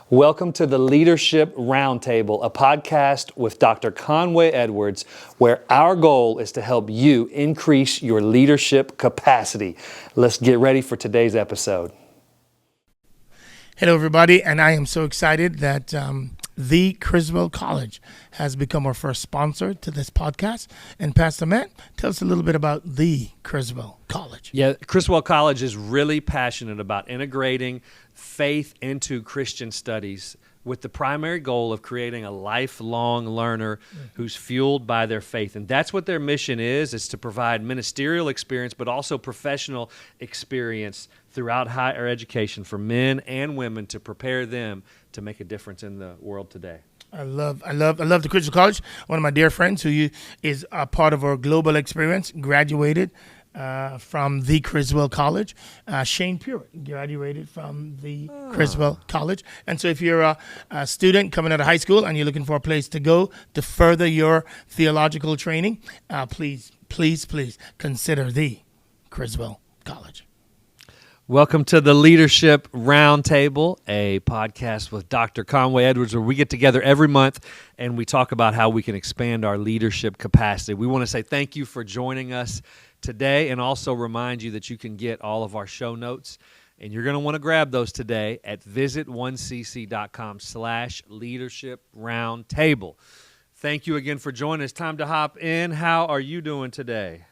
Welcome to the Leadership Roundtable, a podcast with Dr. Conway Edwards, where our goal is to help you increase your leadership capacity. Let's get ready for today's episode. Hello, everybody, and I am so excited that the Criswell College has become our first sponsor to this podcast. And Pastor Matt, tell us a little bit about the Criswell College. Yeah, Criswell College is really passionate about integrating faith into Christian studies with the primary goal of creating a lifelong learner who's fueled by their faith. And that's what their mission is to provide ministerial experience, but also professional experience throughout higher education for men and women to prepare them to make a difference in the world today. I love the Criswell College. One of my dear friends who is a part of our global experience graduated from the Criswell College. Shane Purett graduated from the Criswell College. And so if you're a student coming out of high school and you're looking for a place to go to further your theological training, please consider the Criswell College. Welcome to the Leadership Roundtable, a podcast with Dr. Conway Edwards, where we get together every month and we talk about how we can expand our leadership capacity. We want to say thank you for joining us today and also remind you that you can get all of our show notes, and you're going to want to grab those today at visit1cc.com/leadership roundtable. Thank you again for joining us. Time to hop in. How are you doing today?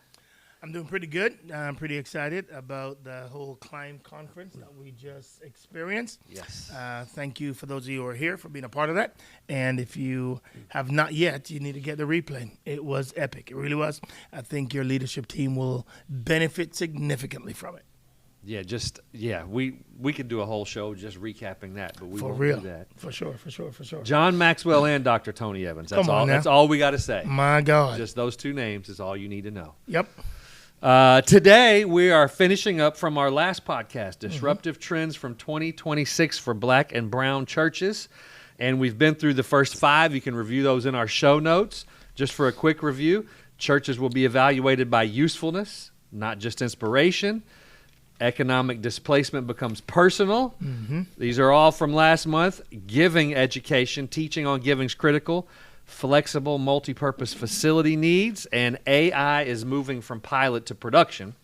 I'm doing pretty good. I'm pretty excited about the whole Climb conference that we just experienced. Yes. Thank you for those of you who are here for being a part of that. And if you have not yet, you need to get the replay. It was epic. It really was. I think your leadership team will benefit significantly from it. Yeah, we could do a whole show just recapping that, but we won't do that. For sure. John Maxwell and Dr. Tony Evans. Come on now. That's all we got to say. My God. Just those two names is all you need to know. Yep. Today, we are finishing up from our last podcast, Disruptive Trends from 2026 for Black and Brown Churches. And we've been through the first 5. You can review those in our show notes. Just for a quick review, churches will be evaluated by usefulness, not just inspiration. Economic displacement becomes personal. These are all from last month. Giving education, teaching on giving is critical. Flexible multi-purpose facility needs, and AI is moving from pilot to production.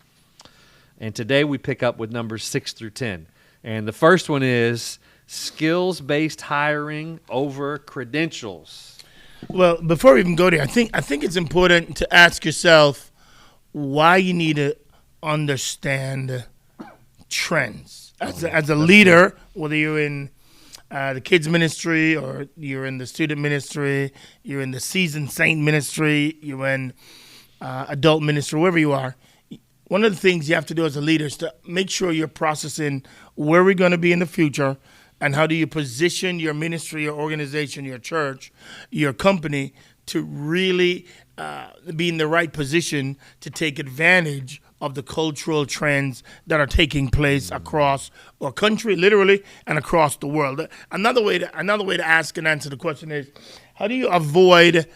And today we pick up with numbers 6 through 10. And the first one is skills-based hiring over credentials. Well, before we even go there, I think it's important to ask yourself why you need to understand trends. As a leader, whether you're in the kids ministry, or you're in the student ministry, you're in the seasoned saint ministry, you're in adult ministry, wherever you are, one of the things you have to do as a leader is to make sure you're processing where we're going to be in the future and how do you position your ministry, your organization, your church, your company to really be in the right position to take advantage of the cultural trends that are taking place across our country, literally, and across the world. Another way to ask and answer the question is, how do you avoid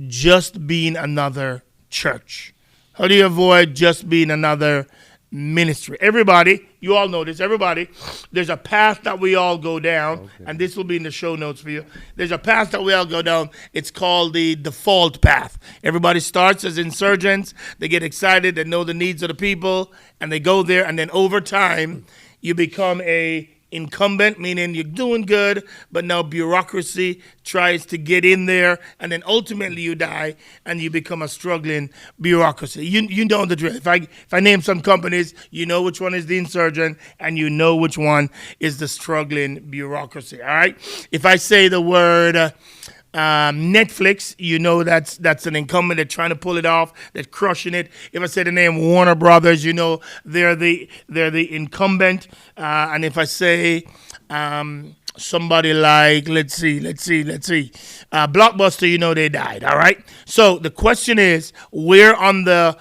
just being another church? How do you avoid just being another ministry? Everybody, you all know this, there's a path that we all go down, and this will be in the show notes for you. There's a path that we all go down. It's called the default path. Everybody starts as insurgents. They get excited. They know the needs of the people, and they go there, and then over time, you become a incumbent, meaning you're doing good, but now bureaucracy tries to get in there, and then ultimately you die and you become a struggling bureaucracy. You know the drill. If I name some companies, you know which one is the insurgent and you know which one is the struggling bureaucracy. All right. If I say the word Netflix, you know that's an incumbent. They're trying to pull it off. They're crushing it. If I say the name Warner Brothers, you know they're the incumbent. And if I say somebody like let's see, Blockbuster, you know they died. All right. So the question is, where on the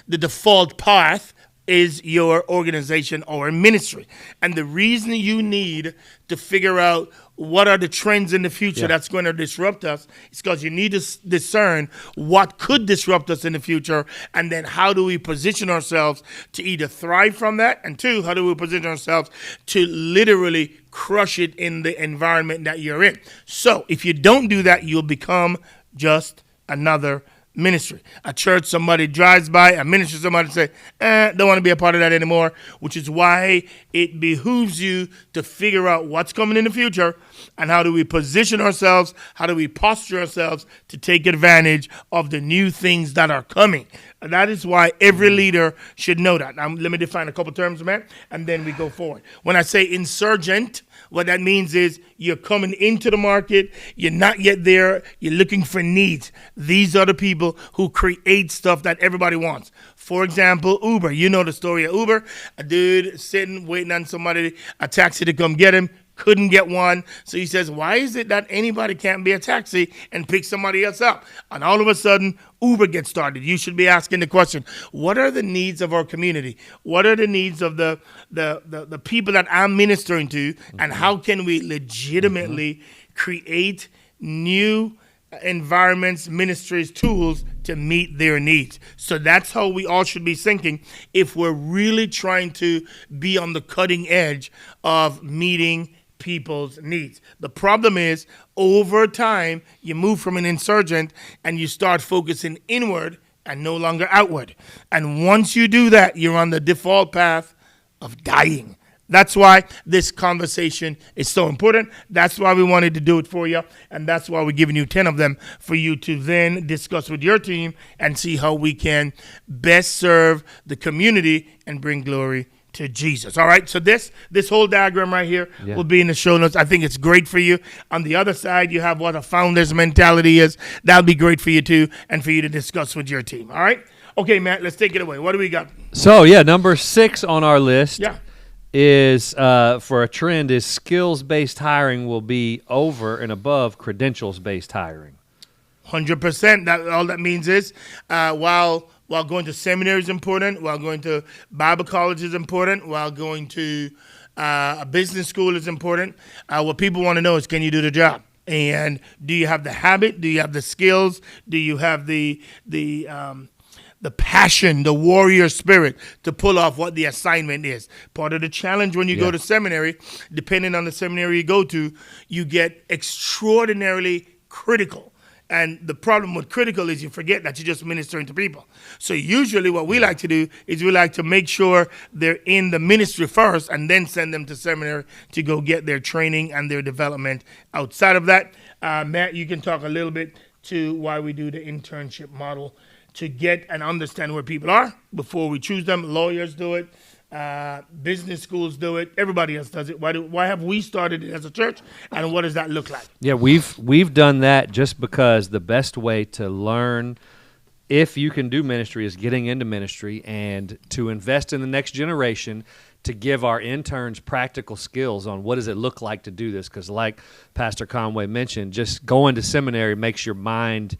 default path is your organization or ministry? And the reason you need to figure out what are the trends in the future that's going to disrupt us. It's because you need to discern what could disrupt us in the future, and then how do we position ourselves to either thrive from that, and two, how do we position ourselves to literally crush it in the environment that you're in. So if you don't do that, you'll become just another ministry. A church, somebody drives by, a ministry, somebody say, don't want to be a part of that anymore, which is why it behooves you to figure out what's coming in the future and how do we position ourselves, how do we posture ourselves to take advantage of the new things that are coming. And that is why every leader should know that. Now, let me define a couple terms, man, and then we go forward. When I say insurgent, what that means is you're coming into the market, you're not yet there, you're looking for needs. These are the people who create stuff that everybody wants. For example, Uber. You know the story of Uber. A dude sitting, waiting on somebody, a taxi to come get him. Couldn't get one. So he says, why is it that anybody can't be a taxi and pick somebody else up? And all of a sudden, Uber gets started. You should be asking the question, what are the needs of our community? What are the needs of the people that I'm ministering to? And how can we legitimately create new environments, ministries, tools to meet their needs? So that's how we all should be thinking if we're really trying to be on the cutting edge of meeting people's needs. The problem is, over time, you move from an insurgent and you start focusing inward and no longer outward. And once you do that, you're on the default path of dying. That's why this conversation is so important. That's why we wanted to do it for you. And that's why we're giving you 10 of them for you to then discuss with your team and see how we can best serve the community and bring glory to Jesus. All right, so this whole diagram right here will be in the show notes. I think it's great for you. On the other side, you have what a founder's mentality is. That'll be great for you too, and for you to discuss with your team. All right? Okay, Matt, let's take it away. What do we got? So, number 6 on our list is, for a trend, is skills-based hiring will be over and above credentials-based hiring. 100%. That all that means is while going to seminary is important, while going to Bible college is important, while going to a business school is important, what people want to know is, can you do the job? And do you have the habit? Do you have the skills? Do you have the passion, the warrior spirit to pull off what the assignment is? Part of the challenge when you go to seminary, depending on the seminary you go to, you get extraordinarily critical. And the problem with critical is you forget that you're just ministering to people. So usually what we like to do is we like to make sure they're in the ministry first and then send them to seminary to go get their training and their development outside of that. Matt, you can talk a little bit to why we do the internship model to get and understand where people are before we choose them. Lawyers do it. Business schools do it. Everybody else does it. Why have we started it as a church, and what does that look like? Yeah, we've done that just because the best way to learn if you can do ministry is getting into ministry and to invest in the next generation, to give our interns practical skills on what does it look like to do this. Because like Pastor Conway mentioned, just going to seminary makes your mind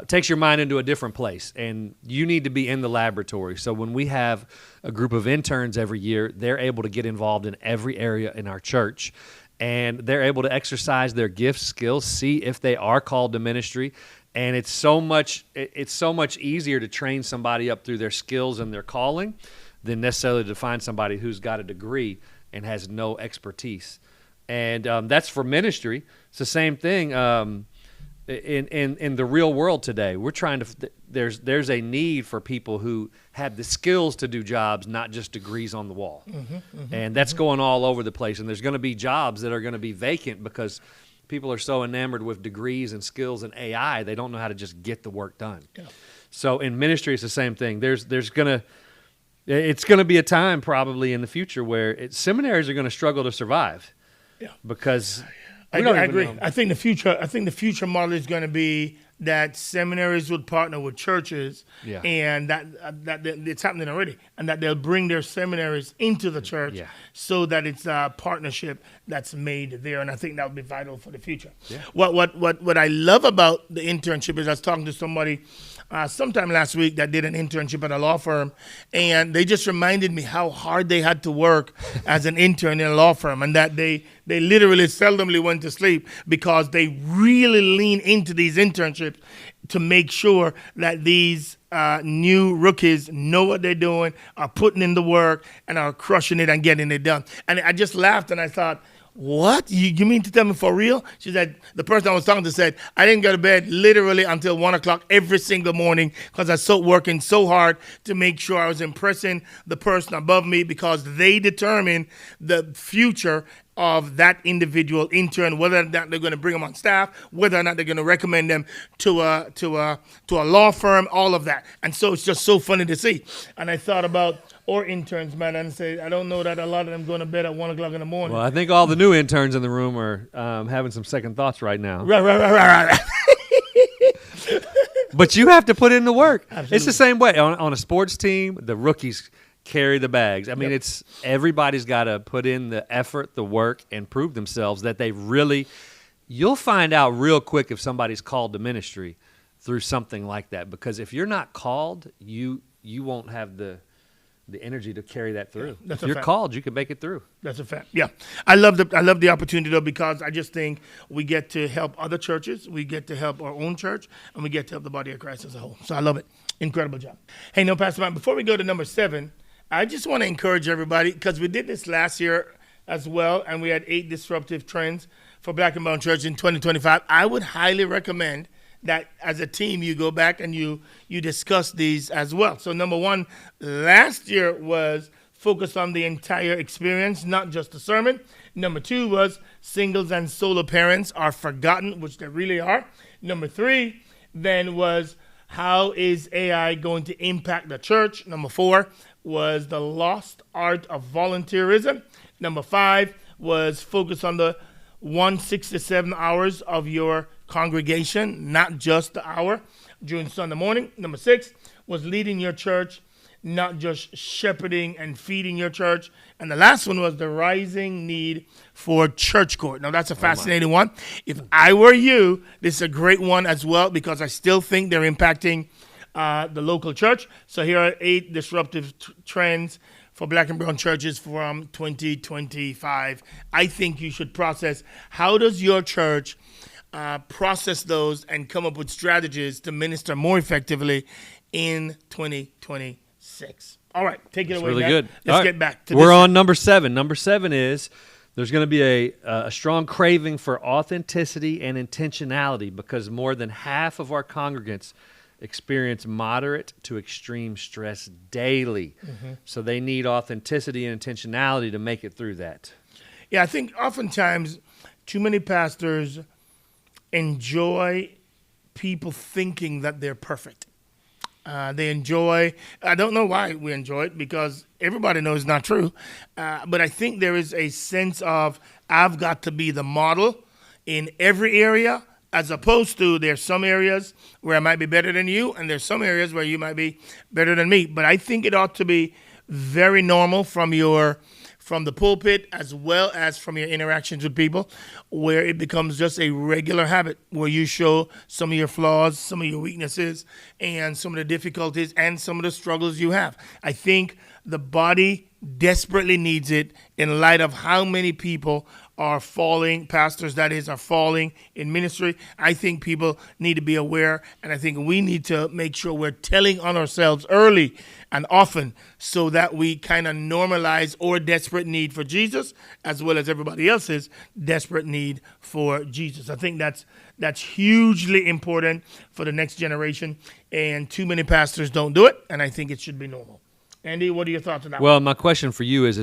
takes your mind into a different place, and you need to be in the laboratory. So when we have a group of interns every year, they're able to get involved in every area in our church, and they're able to exercise their gifts, skills, see if they are called to ministry. And it's so much easier to train somebody up through their skills and their calling than necessarily to find somebody who's got a degree and has no expertise. And that's for ministry. It's the same thing. In the real world today, we're trying to. There's a need for people who have the skills to do jobs, not just degrees on the wall, and that's going all over the place. And there's going to be jobs that are going to be vacant because people are so enamored with degrees and skills and AI, they don't know how to just get the work done. Yeah. So in ministry, it's the same thing. It's gonna be a time probably in the future where seminaries are going to struggle to survive, because. I agree. I think the future model is going to be that seminaries would partner with churches, and that it's happening already, and that they'll bring their seminaries into the church, so that it's a partnership that's made there, and I think that would be vital for the future. Yeah. What I love about the internship is I was talking to somebody sometime last week that did an internship at a law firm, and they just reminded me how hard they had to work as an intern in a law firm, and that they literally seldomly went to sleep because they really lean into these internships to make sure that these new rookies know what they're doing, are putting in the work, and are crushing it and getting it done. And I just laughed and I thought, what? You mean to tell me for real? She said, the person I was talking to said, I didn't go to bed literally until 1 o'clock every single morning because I was working so hard to make sure I was impressing the person above me because they determine the future of that individual intern, whether or not they're going to bring them on staff, whether or not they're going to recommend them to a law firm, all of that. And so it's just so funny to see. And I thought about our interns, man, and say, I don't know that a lot of them going to bed at 1 o'clock in the morning. Well, I think all the new interns in the room are having some second thoughts right now. Right. But you have to put in the work. Absolutely. It's the same way. On a sports team, the rookies carry the bags. I mean, it's everybody's got to put in the effort, the work, and prove themselves that they really – you'll find out real quick if somebody's called to ministry through something like that, because if you're not called, you won't have the energy to carry that through. That's if you're fact. called, you can make it through. That's a fact. Yeah. I love the opportunity, though, because I just think we get to help other churches, we get to help our own church, and we get to help the body of Christ as a whole. So I love it. Incredible job. Hey, no, Pastor Mike, before we go to number 7, I just want to encourage everybody, because we did this last year as well, and we had 8 disruptive trends for Black and Brown Church in 2025. I would highly recommend that as a team you go back and you discuss these as well. So number 1, last year was focused on the entire experience, not just the sermon. Number 2 was singles and solo parents are forgotten, which they really are. Number 3 then was how is AI going to impact the church? Number 4 was the lost art of volunteerism. Number 5 was focus on the 167 hours of your congregation, not just the hour during Sunday morning. Number 6 was leading your church, not just shepherding and feeding your church. And the last one was the rising need for church court. Now, that's a fascinating one. If I were you, this is a great one as well, because I still think they're impacting the local church. So here are 8 disruptive trends for Black and Brown churches from 2025. I think you should process, how does your church process those and come up with strategies to minister more effectively in 2026. All right, take it away, really Matt. good. Let's All get right. back to We're this. on number 7. Number 7 is there's going to be a strong craving for authenticity and intentionality, because more than half of our congregants experience moderate to extreme stress daily. Mm-hmm. So they need authenticity and intentionality to make it through that. Yeah, I think oftentimes too many pastors enjoy people thinking that they're perfect. They enjoy, I don't know why we enjoy it, because everybody knows it's not true. But I think there is a sense of, I've got to be the model in every area, as opposed to there's some areas where I might be better than you, and there's some areas where you might be better than me. But I think it ought to be very normal from the pulpit, as well as from your interactions with people, where it becomes just a regular habit, where you show some of your flaws, some of your weaknesses, and some of the difficulties and some of the struggles you have. I think the body desperately needs it in light of how many people are falling, pastors that is, are falling in ministry. I think people need to be aware, and I think we need to make sure we're telling on ourselves early and often, so that we kind of normalize our desperate need for Jesus, as well as everybody else's desperate need for Jesus. I think that's hugely important for the next generation, and too many pastors don't do it, and I think it should be normal. Andy, what are your thoughts on that? Well, my question for you is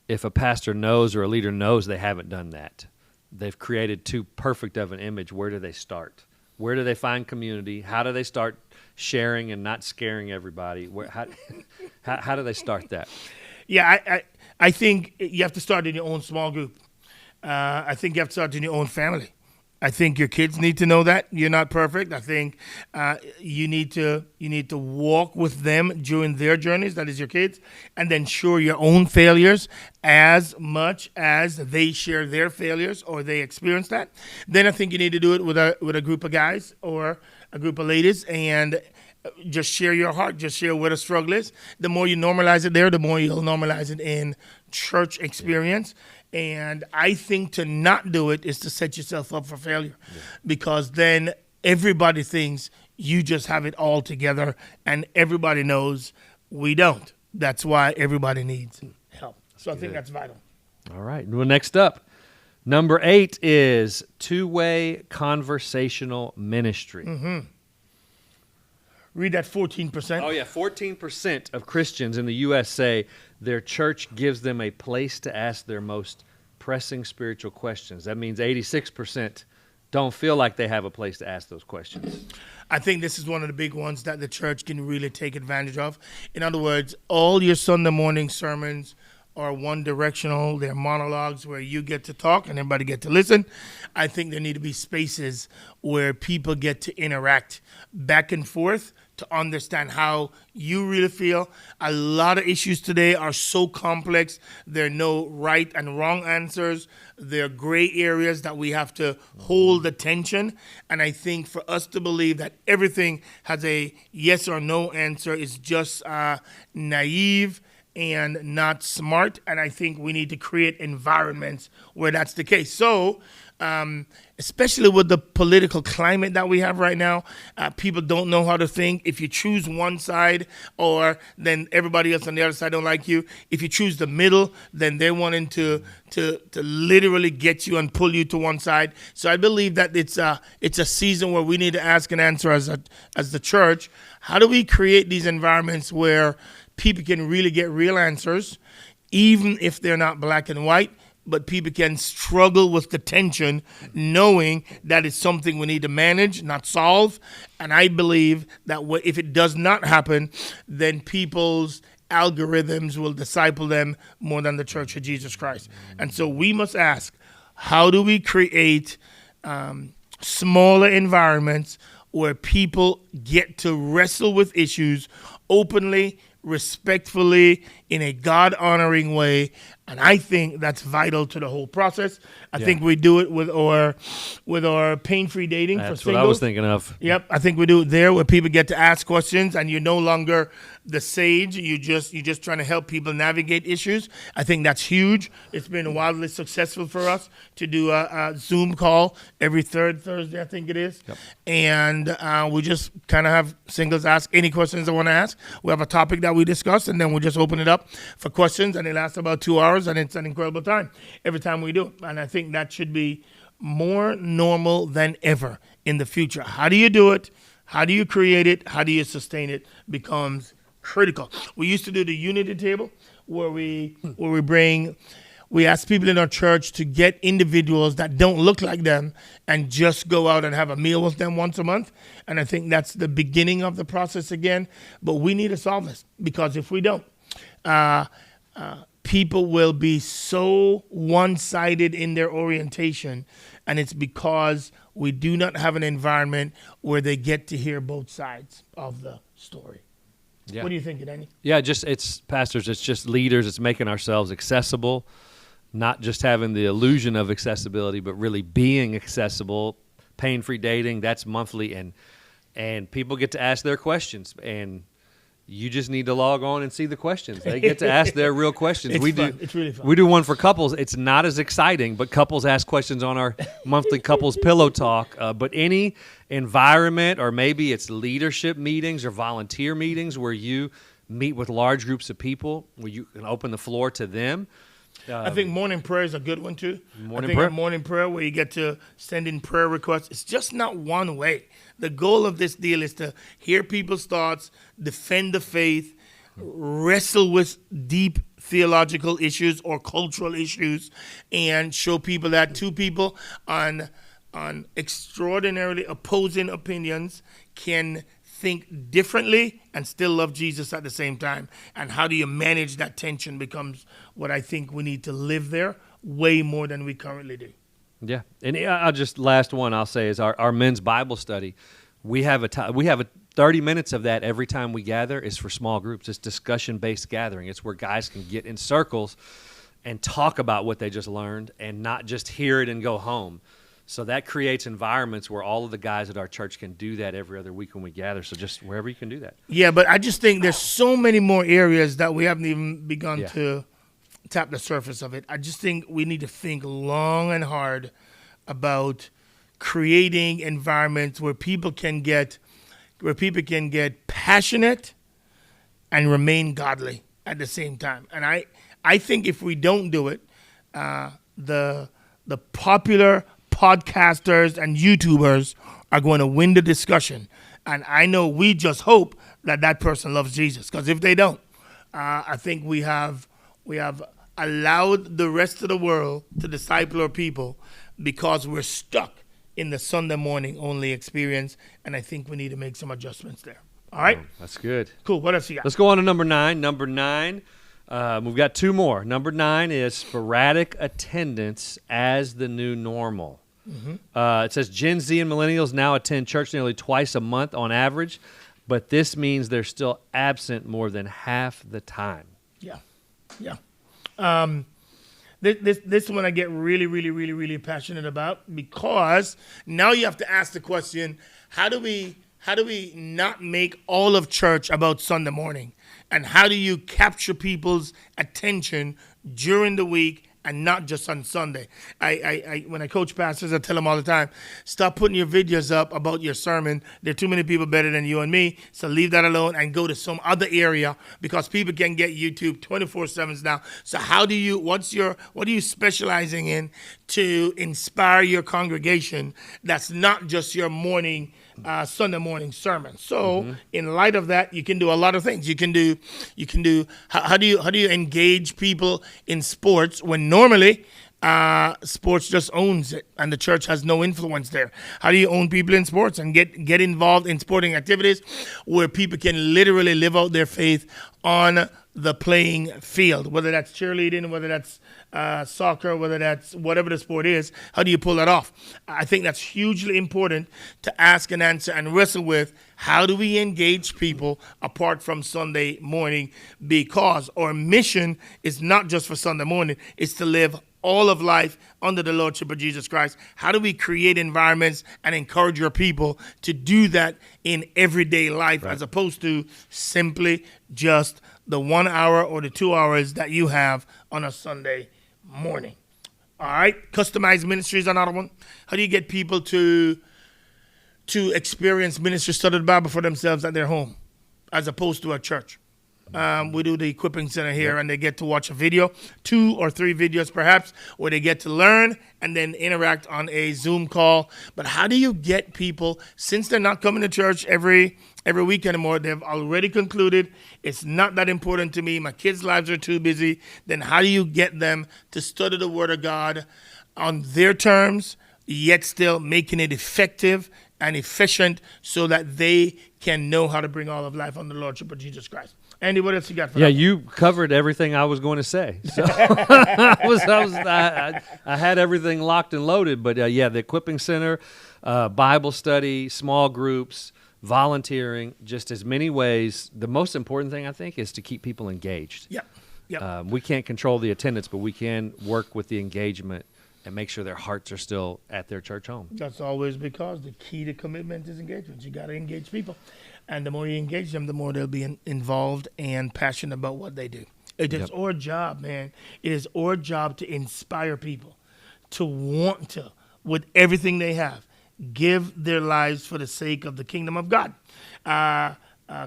if a pastor knows or a leader knows they haven't done that, they've created too perfect of an image, where do they start? Where do they find community? How do they start sharing and not scaring everybody? How do they start that? Yeah, I think you have to start in your own small group. I think you have to start in your own family. I think your kids need to know that you're not perfect. I think you need to walk with them during their journeys. That is your kids, and then share your own failures as much as they share their failures or they experience that. Then I think you need to do it with a group of guys or a group of ladies, and just share your heart. Just share where the struggle is. The more you normalize it there, the more you'll normalize it in church experience. And I think to not do it is to set yourself up for failure, because then everybody thinks you just have it all together, and everybody knows we don't. That's why everybody needs help. So I think that's vital. All right. Well, next up, number 8 is two-way conversational ministry. Read that 14%. Oh, yeah. 14% of Christians in the U.S. say their church gives them a place to ask their most pressing spiritual questions. That means 86% don't feel like they have a place to ask those questions. I think this is one of the big ones that the church can really take advantage of. In other words, all your Sunday morning sermons are one directional. They're monologues where you get to talk and everybody get to listen. I think there need to be spaces where people get to interact back and forth to understand how you really feel. A lot of issues today are so complex. There are no right and wrong answers. There are gray areas that we have to hold attention. And I think for us to believe that everything has a yes or no answer is just naive and not smart. And I think we need to create environments where that's the case. So, especially with the political climate that we have right now, people don't know how to think. If you choose one side, or then everybody else on the other side don't like you. If you choose the middle, then they're wanting to literally get you and pull you to one side. So I believe that it's a season where we need to ask and answer as the church. How do we create these environments where people can really get real answers, even if they're not black and white? But people can struggle with the tension, knowing that it's something we need to manage, not solve. And I believe that if it does not happen, then people's algorithms will disciple them more than the Church of Jesus Christ. And so we must ask, how do we create smaller environments where people get to wrestle with issues openly, respectfully, in a God-honoring way? And I think that's vital to the whole process. I think we do it with our pain-free dating for singles. That's what I was thinking of. Yep, I think we do it there where people get to ask questions and you're no longer the sage. You're just trying to help people navigate issues. I think that's huge. It's been wildly successful for us to do a Zoom call every third Thursday, I think it is. Yep. And we just kind of have singles ask any questions they want to ask. We have a topic that we discuss, and then we just open it up for questions, and it lasts about 2 hours, and it's an incredible time every time we do it. And I think that should be more normal than ever in the future. How do you do it? How do you create it? How do you sustain it? Becomes critical. We used to do the unity table where we ask people in our church to get individuals that don't look like them and just go out and have a meal with them once a month. And I think that's the beginning of the process again. But we need to solve this, because if we don't, people will be so one-sided in their orientation, and it's because we do not have an environment where they get to hear both sides of the story. Yeah. What do you think, Danny? Yeah, it's pastors, it's just leaders, it's making ourselves accessible, not just having the illusion of accessibility, but really being accessible. Pain-free dating, that's monthly, and people get to ask their questions, and you just need to log on and see the questions. They get to ask their real questions. It's really fun. We do one for couples. It's not as exciting, but couples ask questions on our monthly couples pillow talk. But any environment, or maybe it's leadership meetings or volunteer meetings where you meet with large groups of people, where you can open the floor to them. I think morning prayer is a good one too. Morning prayer where you get to send in prayer requests. It's just not one way. The goal of this deal is to hear people's thoughts, defend the faith, wrestle with deep theological issues or cultural issues, and show people that two people on extraordinarily opposing opinions can think differently and still love Jesus at the same time. And how do you manage that tension becomes what I think we need to live there way more than we currently do. Yeah, and I'll just last one I'll say is our men's Bible study. We have a 30 minutes of that every time we gather is for small groups. It's discussion-based gathering. It's where guys can get in circles and talk about what they just learned and not just hear it and go home. So that creates environments where all of the guys at our church can do that every other week when we gather. So just wherever you can do that. Yeah, but I just think there's so many more areas that we haven't even begun to tap the surface of it. I just think we need to think long and hard about creating environments where people can get passionate and remain godly at the same time. And I think if we don't do it, the popular podcasters and YouTubers are going to win the discussion. And I know we just hope that person loves Jesus, because if they don't, I think we have allowed the rest of the world to disciple our people because we're stuck in the Sunday morning only experience, and I think we need to make some adjustments there. All right? That's good. Cool. What else you got? Let's go on to number 9. Number 9, we've got 2 more. Number 9 is sporadic attendance as the new normal. Mm-hmm. It says Gen Z and millennials now attend church nearly twice a month on average, but this means they're still absent more than half the time. Yeah. This one I get really, really, really, really passionate about, because now you have to ask the question, how do we not make all of church about Sunday morning? And how do you capture people's attention during the week and not just on Sunday? I when I coach pastors, I tell them all the time, stop putting your videos up about your sermon. There are too many people better than you and me, so leave that alone and go to some other area, because people can get YouTube 24/7 now. So what are you specializing in to inspire your congregation that's not just your morning Sunday morning sermon? So in light of that, you can do a lot of things. You can do how do you engage people in sports when normally sports just owns it and the church has no influence there? How do you own people in sports and get involved in sporting activities where people can literally live out their faith on the playing field, whether that's cheerleading, whether that's soccer, whether that's whatever the sport is? How do you pull that off? I think that's hugely important to ask and answer and wrestle with. How do we engage people apart from Sunday morning? Because our mission is not just for Sunday morning, it's to live all of life under the lordship of Jesus Christ. How do we create environments and encourage your people to do that in everyday life, as opposed to simply just the 1 hour or the 2 hours that you have on a Sunday morning? All right, customized ministry is another one. How do you get people to experience ministry, study the Bible for themselves at their home, as opposed to a church? We do the equipping center here, and they get to watch a video, 2 or 3 videos perhaps, where they get to learn and then interact on a Zoom call. But how do you get people, since they're not coming to church every week anymore, they've already concluded it's not that important to me, my kids' lives are too busy, then how do you get them to study the Word of God on their terms, yet still making it effective and efficient so that they can know how to bring all of life under the lordship of Jesus Christ? Andy, what else you got for that? You covered everything I was going to say. So I had everything locked and loaded. But the equipping center, Bible study, small groups, volunteering, just as many ways. The most important thing, I think, is to keep people engaged. Yep. We can't control the attendance, but we can work with the engagement and make sure their hearts are still at their church home. That's always because the key to commitment is engagement. You got to engage people. And the more you engage them, the more they'll be involved and passionate about what they do. It is our job, man. It is our job to inspire people to want to, with everything they have, give their lives for the sake of the kingdom of God.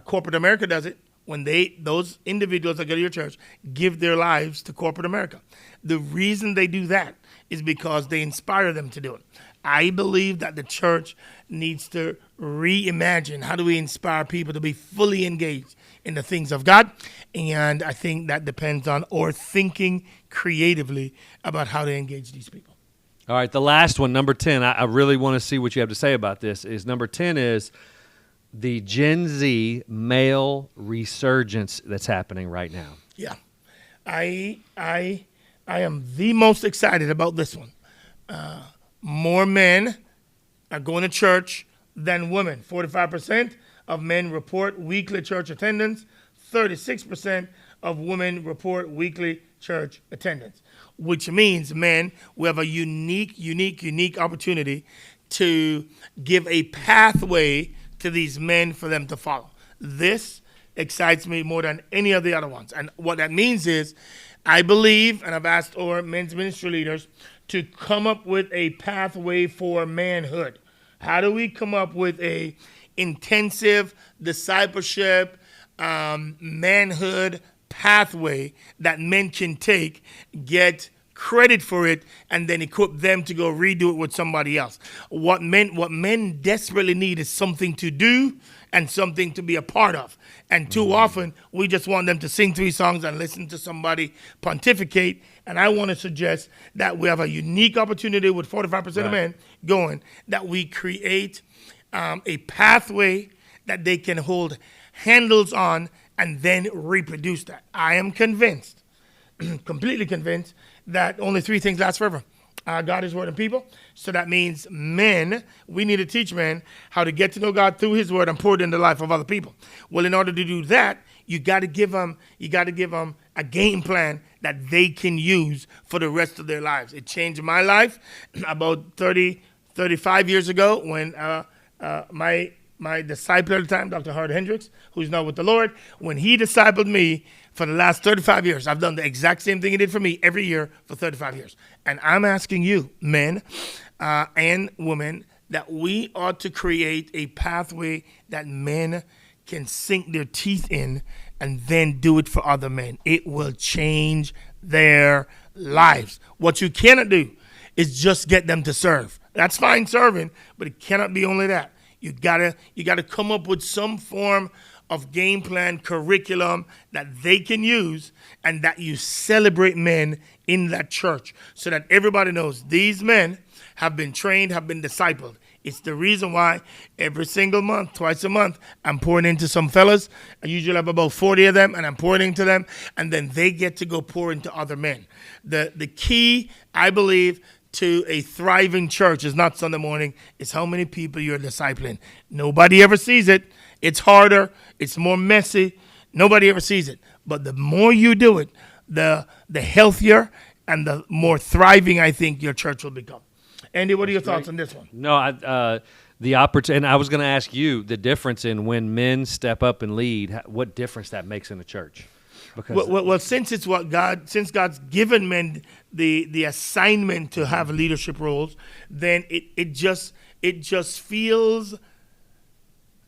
Corporate America does it when those individuals that go to your church give their lives to corporate America. The reason they do that is because they inspire them to do it. I believe that the church needs to reimagine how do we inspire people to be fully engaged in the things of God. And I think that depends on our thinking creatively about how to engage these people. All right, the last one, number 10, I really want to see what you have to say about this, is number 10 is the Gen Z male resurgence that's happening right now. Yeah. I am the most excited about this one. more men are going to church than women. 45% of men report weekly church attendance. 36% of women report weekly church attendance, which means, men, we have a unique opportunity to give a pathway to these men for them to follow. This excites me more than any of the other ones. And what that means is, I believe, and I've asked our men's ministry leaders to come up with a pathway for manhood. How do we come up with a intensive discipleship, manhood pathway that men can take, get credit for it, and then equip them to go redo it with somebody else? What men desperately need is something to do and something to be a part of. And too often, we just want them to sing 3 songs and listen to somebody pontificate. And I want to suggest that we have a unique opportunity with 45% of men going, that we create a pathway that they can hold handles on and then reproduce that. I am convinced, completely convinced, that only 3 things last forever. God, His Word, and people. So that means men, we need to teach men how to get to know God through His Word and pour it in the life of other people. Well, in order to do that, you got to give them a game plan that they can use for the rest of their lives. It changed my life about 35 years ago when my disciple at the time, Dr. Howard Hendricks, who's now with the Lord, when he discipled me for the last 35 years, I've done the exact same thing he did for me every year for 35 years. And I'm asking you, men and women, that we ought to create a pathway that men can sink their teeth in and then do it for other men. It will change their lives. What you cannot do is just get them to serve. That's fine serving, but it cannot be only that. You gotta come up with some form of game plan, curriculum that they can use, and that you celebrate men in that church so that everybody knows these men have been trained, have been discipled. It's the reason why every single month, twice a month, I'm pouring into some fellas. I usually have about 40 of them, and I'm pouring into them, and then they get to go pour into other men. The key, I believe, to a thriving church is not Sunday morning, it's how many people you're discipling. Nobody ever sees it. It's harder. It's more messy. Nobody ever sees it. But the more you do it, the healthier and the more thriving I think your church will become. Andy, what are your thoughts on this one? No, the opportunity, and I was going to ask you the difference in when men step up and lead, what difference that makes in the church. Because well, since God's given men the assignment to have leadership roles, then it just feels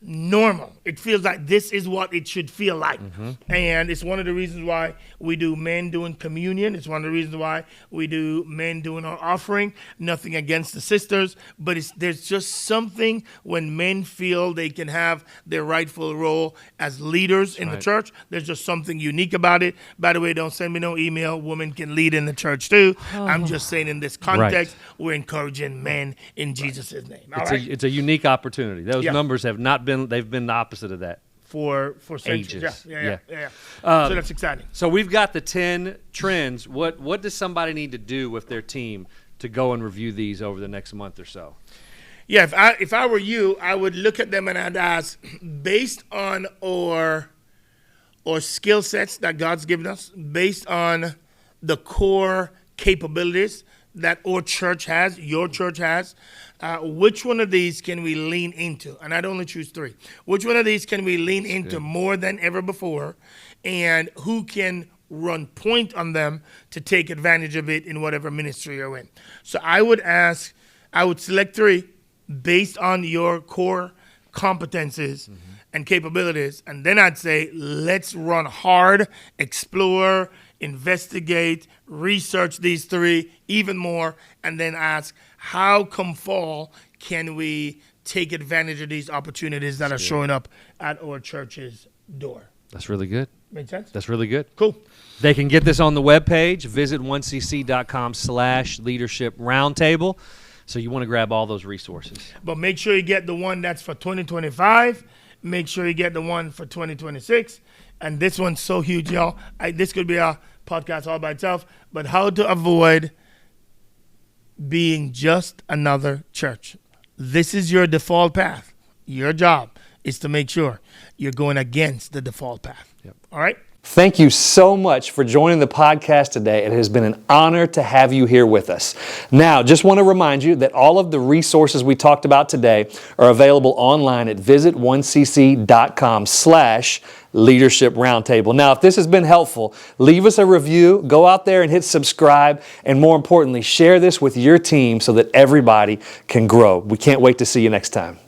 normal. It feels like this is what it should feel like. And it's one of the reasons why we do men doing communion. It's one of the reasons why we do men doing our offering. Nothing against the sisters, but there's just something when men feel they can have their rightful role as leaders in the church. There's just something unique about it. By the way, don't send me no email. Women can lead in the church too. I'm just saying in this context, we're encouraging men in Jesus' name. It's a unique opportunity. Those numbers have not been, they've been the opposite of that. For centuries. Ages. Yeah. So that's exciting. So we've got the 10 trends. What does somebody need to do with their team to go and review these over the next month or so? Yeah, if I were you, I would look at them and I'd ask, based on our skill sets that God's given us, based on the core capabilities that our church has, your church has, which one of these can we lean into? And I'd only choose 3. Which one of these can we lean into more than ever before? And who can run point on them to take advantage of it in whatever ministry you're in? So I would select 3 based on your core competencies and capabilities. And then I'd say, let's run hard, explore, investigate, research these 3 even more, and then ask, how come fall can we take advantage of these opportunities that are showing up at our church's door? That's really good. Make sense? That's really good. Cool. They can get this on the webpage. Visit 1cc.com/leadership roundtable. So you want to grab all those resources. But make sure you get the one that's for 2025. Make sure you get the one for 2026. And this one's so huge, y'all. This could be a podcast all by itself. But how to avoid being just another church. This is your default path. Your job is to make sure you're going against the default path. Yep. All right? Thank you so much for joining the podcast today. It has been an honor to have you here with us. Now, just want to remind you that all of the resources we talked about today are available online at visit1cc.com/leadership roundtable. Now, if this has been helpful, leave us a review, go out there and hit subscribe, and more importantly, share this with your team so that everybody can grow. We can't wait to see you next time.